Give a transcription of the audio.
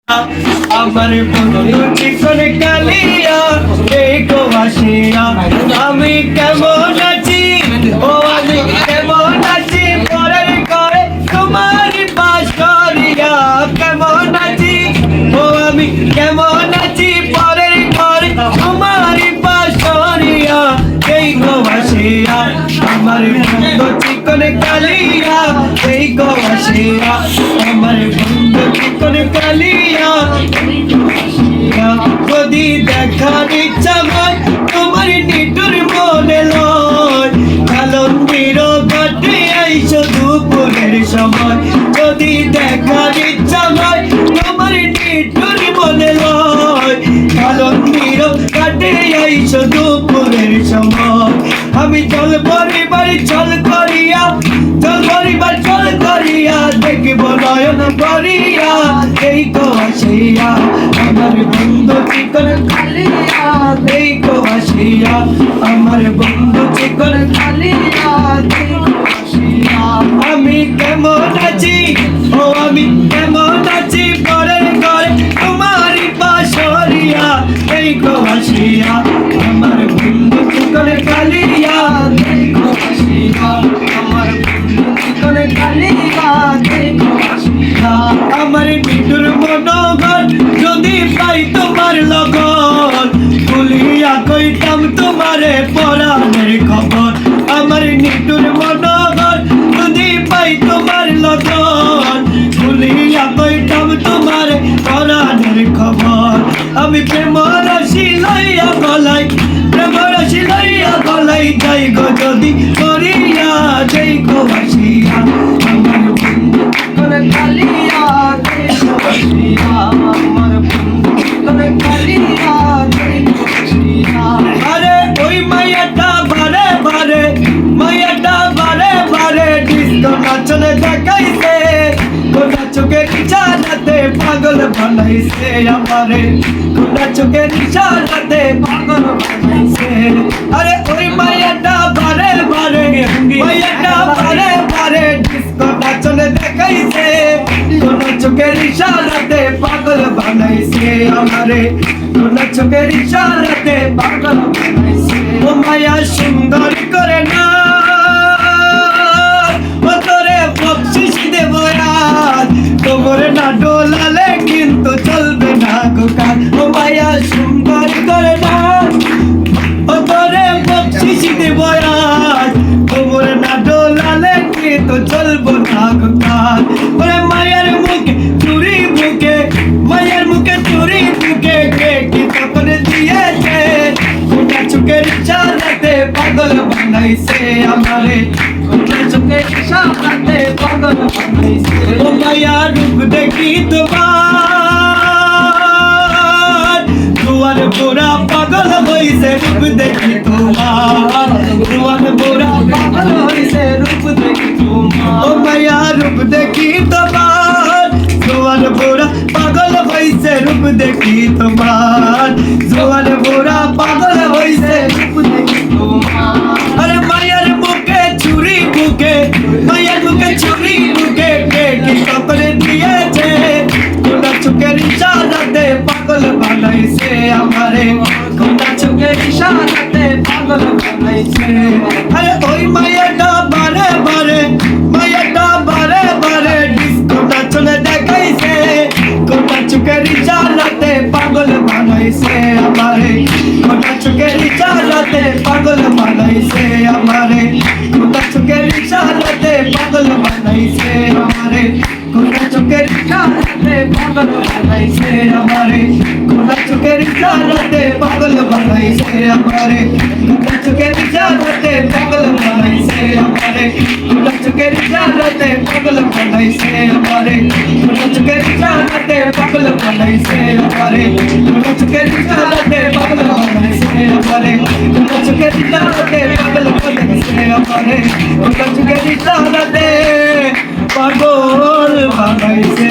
আমার বন্ধু চিকন কালিয়া এই গো আসিয়া আমি কেমন আছি ও আমি কেমন আছি পরের করে তোমার পাশ করিয়া কেমন আছি ও আমি কেমন আছি পরের করে তোমার পাশ করিয়া এই গো আসিয়া আমার বন্ধু চিকন কালিয়া এই গো আসিয়া আমার বন্ধু চিকন কালিয়া যদি দেখার ইচ্ছা হয় তোমার নিটুর মনে লয় কালন্দির ঘাটে আইসো দুপুরের সময় যদি দেখার ইচ্ছা হয় তোমার নিটুর মনে লয় কালন্দির ঘাটে আইসো দুপুরের সময় আমি চল পরিবার চল করিয়া দেখব নয়ন করিয়া এই গো আসিয়া আমার বন্ধু চিকন কালিয়া এই গো আসিয়া আমার বন্ধু চিকন কালিয়া এই গো আসিয়া আমি কেমন আছি ও আমি কেমন আছি পরের ঘরে তোমার পাশরিয়া এই গো আসিয়া আমার বন্ধু চিকন কালিয়া এই গো আসিয়া আমার বন্ধু চিকন কালিয়া আমার নিটুর মনোহর যদি পাই তোমার লগন ভুলিয়া কইতাম তোমারে পরাণের খবর আমার নিটুর মনোহর যদি পাই তোমার লগন ভুলিয়া কইতাম তোমারে পরাণের খবর আমি প্রেম রাশি লইয়া গলাই যাই গো যদি করিয়া যাই গো আসিয়া আমার বন্ধু কালিয়া আমার বন্ধু কালিয়া আরে ওই মাইয়াটা বারে ডিস্কো নাচনে দেখাইছে কোনা চোখের ইশারাতে পাগল বানাইছে আমারে কোনা চোখের ইশারাতে পাগল বানাইছে আরে ওই মাইয়াটা বারে ডিস্কো নাচনে দেখাইছে কোনা চোখের ইশারাতে পাগল বানাইছে আমারে কোনা চোখের ইশারাতে পাগল বানাইছে ও মায়া সুন্দর করে না ও তোরে বকশিশ দেব আজ তোমরে না ডোলালে কিন্তু চলবে না গোকাল ও মায়া সুন্দর করে না ও তোরে বকশিশ দেব আজ তোমরে না ডোলালে কিন্তু চলবে না গোকাল ওরে মায়ের মুখে চুরি বুকে কে কি তখন দিয়েছে কোনা চোখের ইশারাতে পাগল বানাইছে আমারে কোনা চোখের ইশারাতে পাগল বানাইছে ও মায়া রূপ দেখি তোমার দুয়ার পুরা পাগল হইছে রূপ দেখি তোমার দুয়ার পুরা পাগল হইছে রূপ দেখি তোমার ও মায়া রূপ দেখি তোমার দুয়ার পুরা পাগল হইছে রূপ দেখি তোমার দুয়ার পুরা পাগল হইছে রূপ দেখি তোমার আরে মায়ের মুখে চুরি বুকে কে কি কপড়ে দিয়েছে কোনা চোখের ইশারাতে পাগল বানাইছে আমারে কোনা চোখের ইশারাতে পাগল বানাইছে আরে ওই মায়াটা বারে ডিস্কো নাচনে দেখাইছে কোনা চোখের ইশারাতে পাগল বানাইছে আমারে কোনা চোখের ইশারাতে পাগল বানাইছে আমারে কোনা চোখের ইশারাতে পাগল বানাইছে আমারে কোনা চোখের ইশারাতে পাগল বানাইছে আমারে কোনা চোখের ইশারাতে পাগল বানাইছে আমারে কোনা চোখের ইশারাতে পাগল বানাইছে আমারে কোনা চোখের ইশারাতে পাগল বানাইছে আমারে কোনা চোখের ইশারাতে পাগল বানাইছে আমারে কোনা চোখের ইশারাতে পাগল বানাইছে আমারে কোনা চোখের ইশারাতে পাগল বানাইছে আমারে কোনা চোখের ইশারাতে পাগল বানাইছে